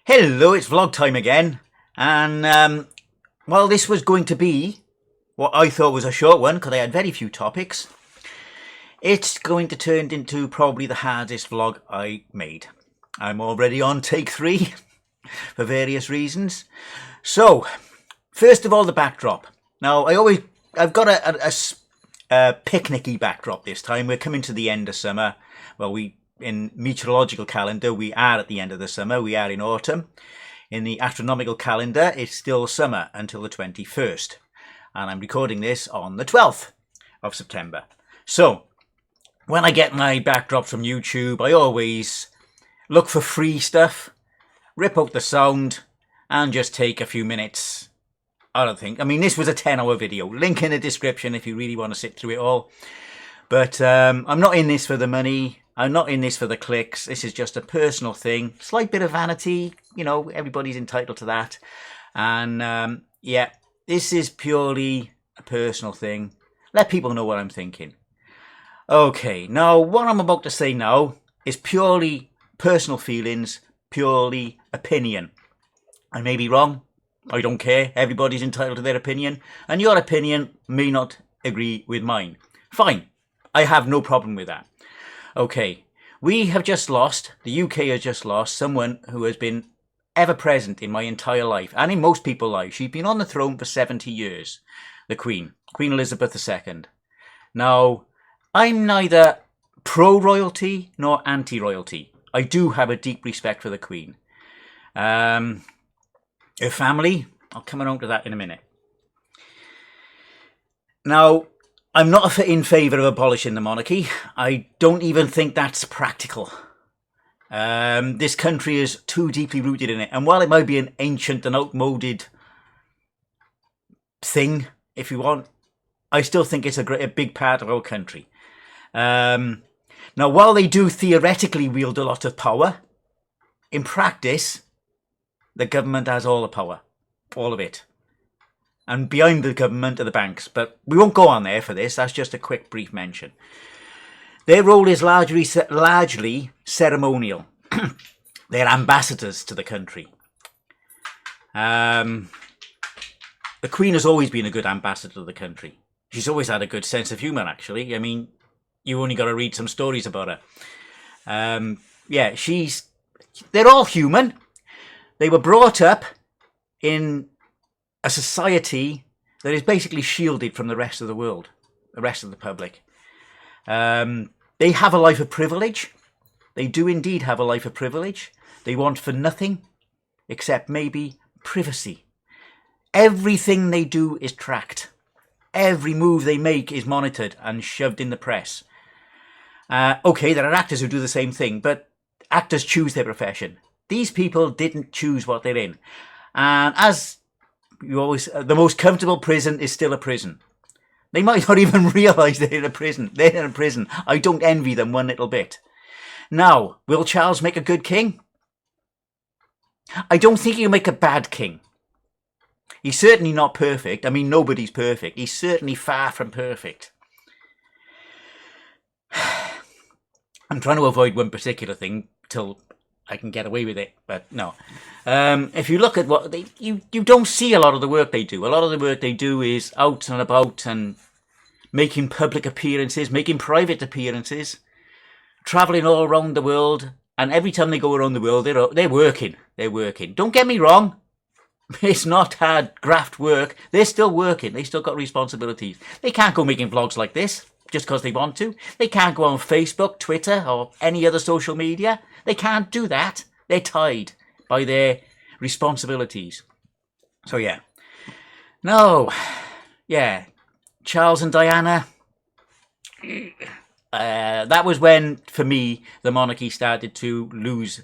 Hello, it's vlog time again, and well, this was going to be what I thought was a short one because I had very few topics. It's going to turn into probably the hardest vlog I made. I'm already on take 3 for various reasons. So, first of all, the backdrop. Now, I've got a picnicky backdrop this time. We're coming to the end of summer. Well, in meteorological calendar, we are at the end of the summer. We are in autumn. In the astronomical calendar, it's still summer until the 21st. And I'm recording this on the 12th of September. So, when I get my backdrops from YouTube, I always look for free stuff, rip out the sound, and just take a few minutes. I mean, this was a 10-hour video. Link in the description if you really want to sit through it all. But I'm not in this for the money. I'm not in this for the clicks. This is just a personal thing. Slight bit of vanity. You know, everybody's entitled to that. And yeah, this is purely a personal thing. Let people know what I'm thinking. Okay, now what I'm about to say now is purely personal feelings, purely opinion. I may be wrong. I don't care. Everybody's entitled to their opinion. And your opinion may not agree with mine. Fine. I have no problem with that. Okay, we have just lost, the UK has just lost someone who has been ever present in my entire life and in most people's lives. She's been on the throne for 70 years, the Queen, Queen Elizabeth II. Now, I'm neither pro-royalty nor anti-royalty. I do have a deep respect for the Queen. Her family, I'll come around to that in a minute. Now, I'm not in favour of abolishing the monarchy. I don't even think that's practical. This country is too deeply rooted in it. And while it might be an ancient and outmoded thing, if you want, I still think it's a big part of our country. Now, while they do theoretically wield a lot of power, in practice, the government has all the power. All of it. And behind the government are the banks. But we won't go on there for this. That's just a quick brief mention. Their role is largely ceremonial. They're ambassadors to the country. The Queen has always been a good ambassador to the country. She's always had a good sense of humour, actually. I mean, you only got to read some stories about her. Yeah, they're all human. They were brought up in a society that is basically shielded from the rest of the world, the rest of the public. They have a life of privilege. They do indeed have a life of privilege. They want for nothing except maybe privacy. Everything they do is tracked. Every move they make is monitored and shoved in the press. Okay, there are actors who do the same thing, but actors choose their profession. These people didn't choose what they're in. And as you always, the most comfortable prison is still a prison. They might not even realise they're in a prison. They're in a prison. I don't envy them one little bit. Now, will Charles make a good king? I don't think he'll make a bad king. He's certainly not perfect. I mean, nobody's perfect. He's certainly far from perfect. I'm trying to avoid one particular thing till I can get away with it, but no. If you look at what you don't see a lot of the work they do. A lot of the work they do is out and about and making public appearances, making private appearances, travelling all around the world. And every time they go around the world, they're working. They're working. Don't get me wrong. It's not hard graft work. They're still working. They still got responsibilities. They can't go making vlogs like this just because they want to. They can't go on Facebook, Twitter, or any other social media. They can't do that. They're tied by their responsibilities. So yeah. No. Yeah. Charles and Diana. That was when, for me, the monarchy started to lose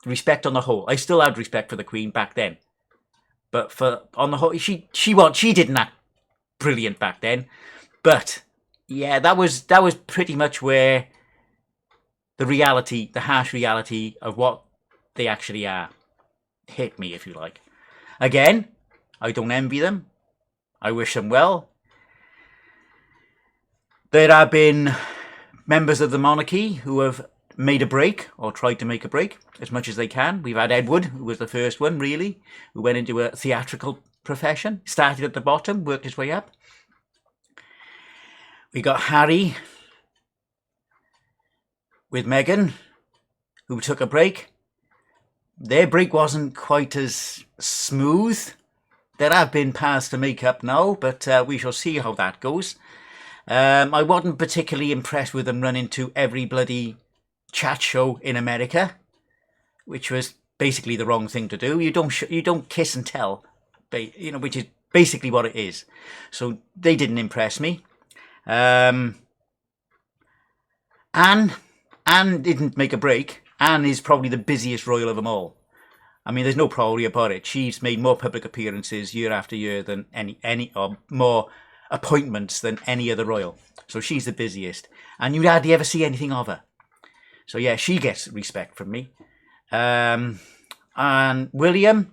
respect on the whole. I still had respect for the Queen back then. But on the whole, she didn't act brilliant back then. But yeah, that was pretty much where the harsh reality of what they actually are, hit me, if you like. Again, I don't envy them. I wish them well. There have been members of the monarchy who have made a break, or tried to make a break, as much as they can. We've had Edward, who was the first one, really, who went into a theatrical profession, started at the bottom, worked his way up. We got Harry with Meghan, who took a break. Their break wasn't quite as smooth. There have been paths to make up now, but we shall see how that goes. I wasn't particularly impressed with them running to every bloody chat show in America, which was basically the wrong thing to do. You don't kiss and tell, which is basically what it is. So they didn't impress me. Anne didn't make a break. Anne is probably the busiest royal of them all. I mean, there's no probably about it. She's made more public appearances year after year than any or more appointments than any other royal. So she's the busiest. And you hardly ever see anything of her. So yeah, she gets respect from me. And William.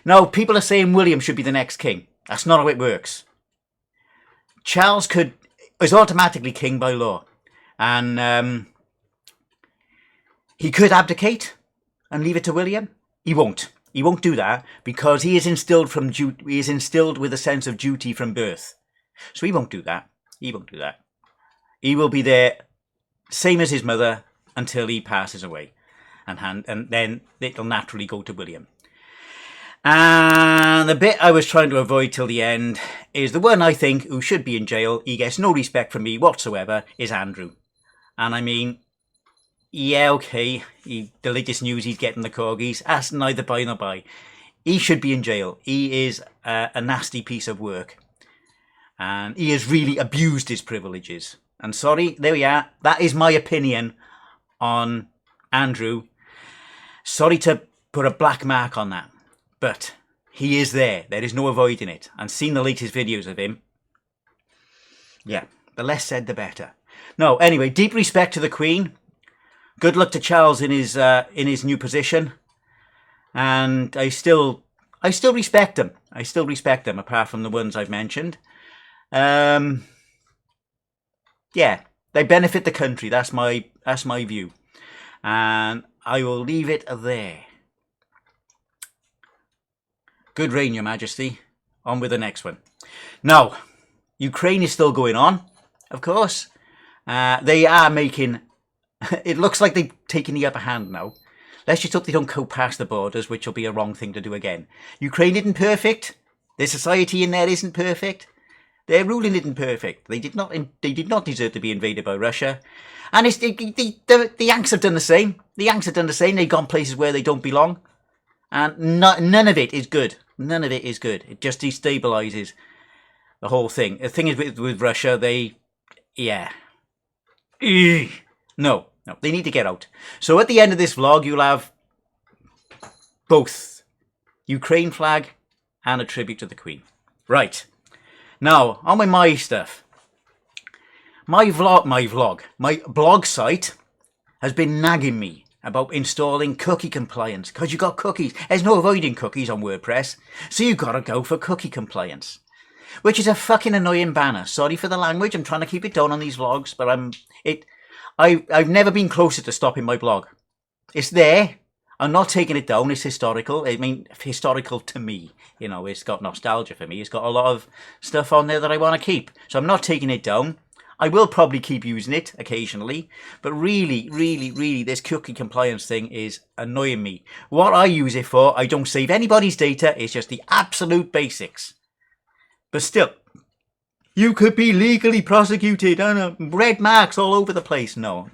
Now, people are saying William should be the next king. That's not how it works. Charles is automatically king by law. And he could abdicate and leave it to William. He won't. He won't do that because he is instilled with a sense of duty from birth. So he won't do that. He won't do that. He will be there, same as his mother, until he passes away. And then it'll naturally go to William. And the bit I was trying to avoid till the end is the one I think who should be in jail, he gets no respect from me whatsoever, is Andrew. And I mean, yeah, okay, the latest news he's getting the corgis, that's neither by nor by. He should be in jail. He is a nasty piece of work. And he has really abused his privileges. And sorry, there we are. That is my opinion on Andrew. Sorry to put a black mark on that. But he is there. There is no avoiding it. And seeing the latest videos of him, yeah, the less said the better. No, anyway, deep respect to the Queen. Good luck to Charles in his new position, and I still respect him. I still respect him, apart from the ones I've mentioned. Yeah, they benefit the country. That's my view, and I will leave it there. Good reign, Your Majesty. On with the next one. Now, Ukraine is still going on, of course. They are making. It looks like they've taken the upper hand now. Let's just hope they don't go past the borders, which will be a wrong thing to do again. Ukraine isn't perfect. Their society in there isn't perfect. Their ruling isn't perfect. They did not deserve to be invaded by Russia. And the Yanks have done the same. The Yanks have done the same. They've gone places where they don't belong. And none of it is good. None of it is good. It just destabilises the whole thing. The thing is with Russia, No, they need to get out. So at the end of this vlog, you'll have both Ukraine flag and a tribute to the Queen. Right. Now, on with my stuff. My blog site has been nagging me about installing cookie compliance because you got cookies. There's no avoiding cookies on WordPress, so you got to go for cookie compliance, which is a fucking annoying banner. Sorry for the language. I'm trying to keep it down on these vlogs, but I've never been closer to stopping my blog. It's there. I'm not taking it down. It's historical. I mean, historical to me. You know, it's got nostalgia for me. It's got a lot of stuff on there that I want to keep. So I'm not taking it down. I will probably keep using it occasionally. But really, really, really, this cookie compliance thing is annoying me. What I use it for, I don't save anybody's data. It's just the absolute basics. But still, you could be legally prosecuted and red marks all over the place. No.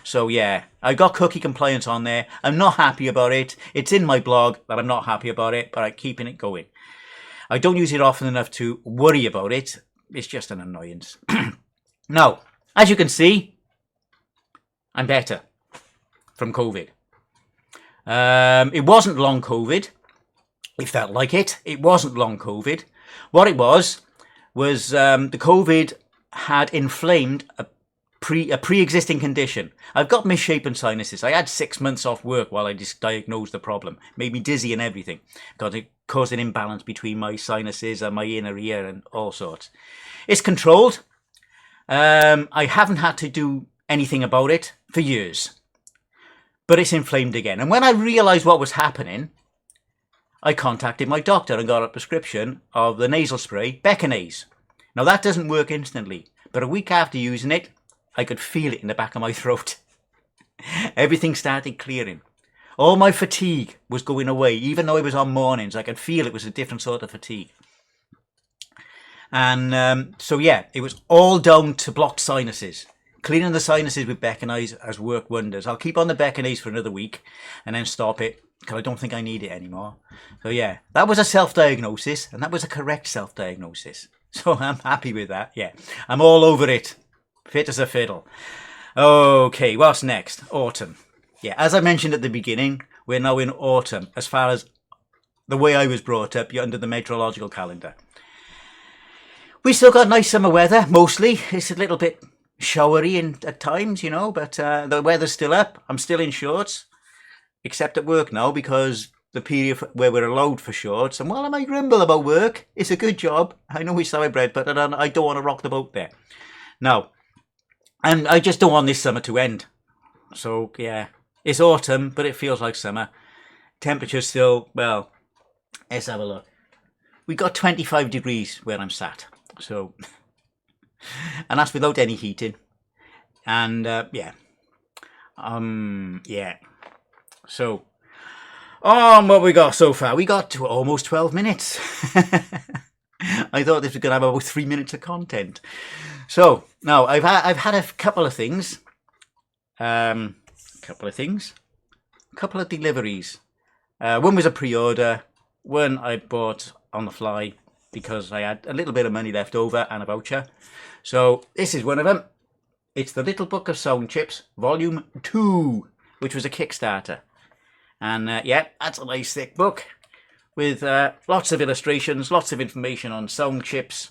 So yeah, I got cookie compliance on there. I'm not happy about it. It's in my blog that I'm not happy about it, but I'm keeping it going. I don't use it often enough to worry about it. It's just an annoyance. Now, as you can see, I'm better from COVID. It wasn't long COVID. It felt like it. It wasn't long COVID. What it was the COVID had inflamed a pre-existing condition. I've got misshapen sinuses. I had 6 months off work while I diagnosed the problem. Made me dizzy and everything. Because it caused an imbalance between my sinuses and my inner ear and all sorts. It's controlled. I haven't had to do anything about it for years. but it's inflamed again. And when I realised what was happening, I contacted my doctor and got a prescription of the nasal spray, Beckinase. Now that doesn't work instantly, but a week after using it, I could feel it in the back of my throat. Everything started clearing. All my fatigue was going away, even though it was on mornings. I could feel it was a different sort of fatigue. And so yeah, it was all down to blocked sinuses. Cleaning the sinuses with Beckinase has worked wonders. I'll keep on the Beckinase for another week and then stop it because I don't think I need it anymore. So yeah, that was a self-diagnosis, and that was a correct self-diagnosis. So I'm happy with that. Yeah, I'm all over it. Fit as a fiddle. Okay, what's next? Autumn. Yeah, as I mentioned at the beginning, we're now in autumn as far as the way I was brought up. You're under the meteorological calendar. We still got nice summer weather, mostly. It's a little bit showery at times, you know, but the weather's still up. I'm still in shorts, except at work now because the period where we're allowed for shorts. And while I might grumble about work, it's a good job. I know we sour bread, but I don't want to rock the boat there. Now, and I just don't want this summer to end. So, yeah, it's autumn, but it feels like summer. Temperature's still, well, let's have a look. We got 25 degrees where I'm sat. So, and that's without any heating. And, yeah. So, what we got so far? We got to almost 12 minutes. I thought this was going to have about 3 minutes of content. So, now, I've had a couple of things. Couple of deliveries. One was a pre-order. One I bought on the fly because I had a little bit of money left over and a voucher. So, this is one of them. It's the Little Book of Sound Chips, Volume 2, which was a Kickstarter. And, yeah, that's a nice thick book with lots of illustrations, lots of information on sound chips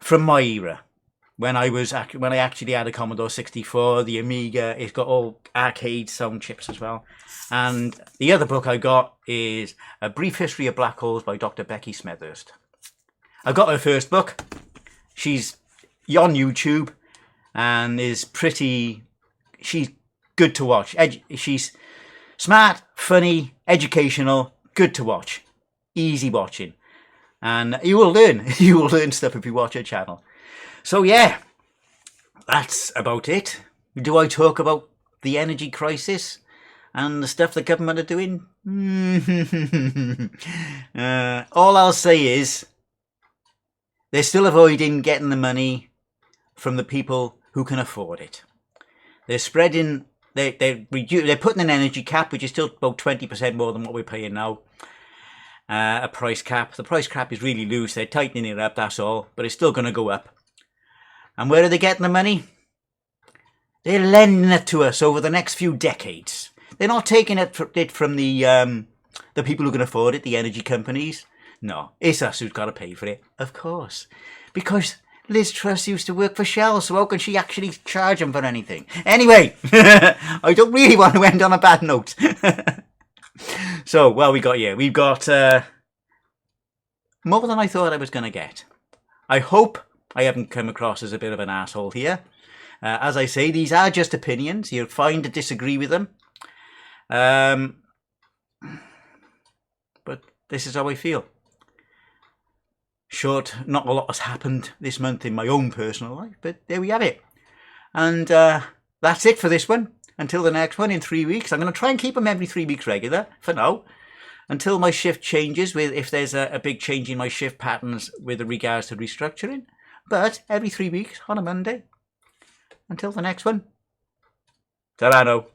from my era. When I actually had a Commodore 64, the Amiga, it's got all arcade sound chips as well. And the other book I got is A Brief History of Black Holes by Dr. Becky Smethurst. I got her first book. She's on YouTube and she's good to watch. She's smart, funny, educational, good to watch. Easy watching. And you will learn stuff if you watch her channel. So yeah, that's about it. Do I talk about the energy crisis and the stuff the government are doing? All I'll say is they're still avoiding getting the money from the people who can afford it. They're spreading, they're putting an energy cap, which is still about 20% more than what we're paying now. A price cap. The price cap is really loose. They're tightening it up, that's all. But it's still going to go up. And where are they getting the money? They're lending it to us over the next few decades. They're not taking it from the people who can afford it, the energy companies. No, it's us who's got to pay for it, of course. Because Liz Truss used to work for Shell, so how can she actually charge them for anything? Anyway, I don't really want to end on a bad note. So, well, we've got more than I thought I was going to get. I hope I haven't come across as a bit of an asshole here. As I say, these are just opinions. You're fine to disagree with them. But this is how I feel. Short, not a lot has happened this month in my own personal life, but there we have it. And that's it for this one. Until the next one in 3 weeks. I'm going to try and keep them every 3 weeks regular for now. Until my shift changes, if there's a big change in my shift patterns with regards to restructuring. But every 3 weeks on a Monday. Until the next one. Ta-ra now.